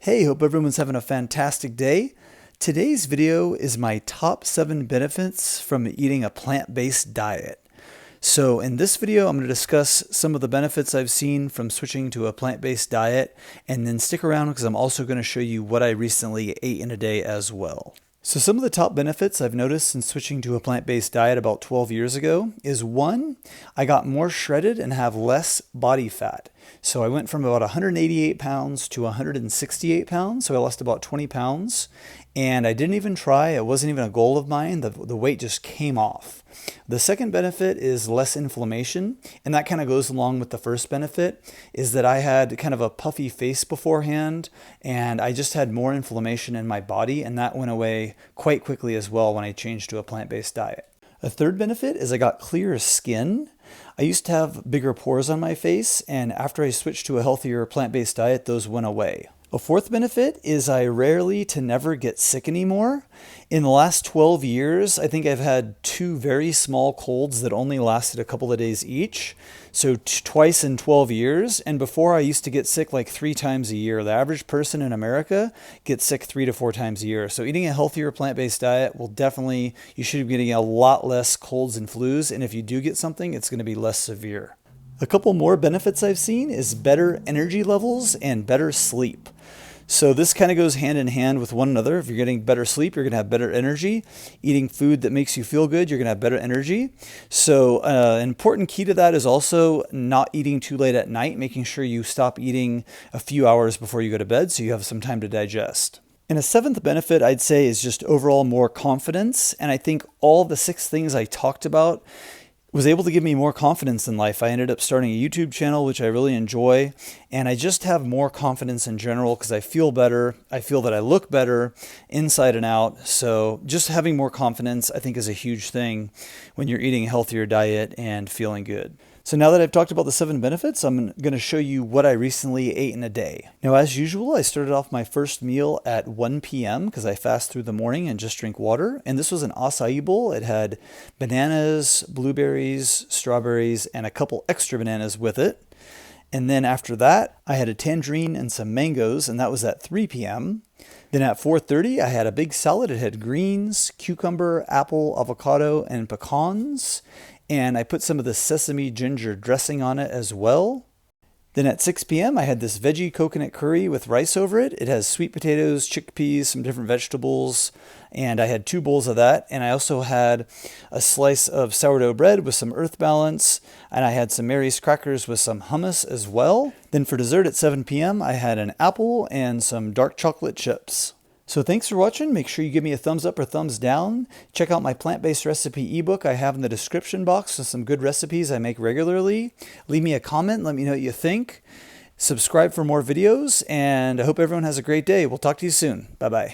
Hey, hope everyone's having a fantastic day. Today's video is my top 7 benefits from eating a plant-based diet. So in this video, I'm going to discuss some of the benefits I've seen from switching to a plant-based diet, and then stick around because I'm also going to show you what I recently ate in a day as well. So some of the top benefits I've noticed since switching to a plant-based diet about 12 years ago is 1, I got more shredded and have less body fat. So I went from about 188 pounds to 168 pounds, so I lost about 20 pounds. And I didn't even try, it wasn't even a goal of mine, the weight just came off. The second benefit is less inflammation, and that kind of goes along with the first benefit, is that I had kind of a puffy face beforehand, and I just had more inflammation in my body, and that went away quite quickly as well when I changed to a plant-based diet. A third benefit is I got clearer skin. I used to have bigger pores on my face, and after I switched to a healthier plant-based diet, those went away. A fourth benefit is I rarely to never get sick anymore. In the last 12 years, I think I've had 2 very small colds that only lasted a couple of days each. So twice in 12 years. And before, I used to get sick like 3 times a year. The average person in America gets sick 3 to 4 times a year. So eating a healthier plant-based diet will definitely, you should be getting a lot less colds and flus. And if you do get something, it's going to be less severe. A couple more benefits I've seen is better energy levels and better sleep. So this kind of goes hand in hand with one another. If you're getting better sleep, you're going to have better energy. Eating food that makes you feel good, you're going to have better energy. So an important key to that is also not eating too late at night, making sure you stop eating a few hours before you go to bed so you have some time to digest. And a seventh benefit I'd say is just overall more confidence. And I think all the 6 things I talked about was able to give me more confidence in life. I ended up starting a YouTube channel, which I really enjoy, and I just have more confidence in general because I feel better. I feel that I look better inside and out. So just having more confidence, I think, is a huge thing when you're eating a healthier diet and feeling good. So now that I've talked about the 7 benefits, I'm going to show you what I recently ate in a day. Now, as usual, I started off my first meal at 1 p.m. because I fast through the morning and just drink water. And this was an acai bowl. It had bananas, blueberries, strawberries, and a couple extra bananas with it. And then after that, I had a tangerine and some mangoes, and that was at 3 p.m. Then at 4:30, I had a big salad. It had greens, cucumber, apple, avocado, and pecans. And I put some of the sesame ginger dressing on it as well. Then at 6 p.m. I had this veggie coconut curry with rice over it. It has sweet potatoes, chickpeas, some different vegetables, and I had 2 bowls of that. And I also had a slice of sourdough bread with some Earth Balance, and I had some Mary's crackers with some hummus as well. Then for dessert at 7 p.m. I had an apple and some dark chocolate chips. So thanks for watching. Make sure you give me a thumbs up or thumbs down. Check out my plant-based recipe ebook I have in the description box with some good recipes I make regularly. Leave me a comment. Let me know what you think. Subscribe for more videos, and I hope everyone has a great day. We'll talk to you soon. Bye-bye.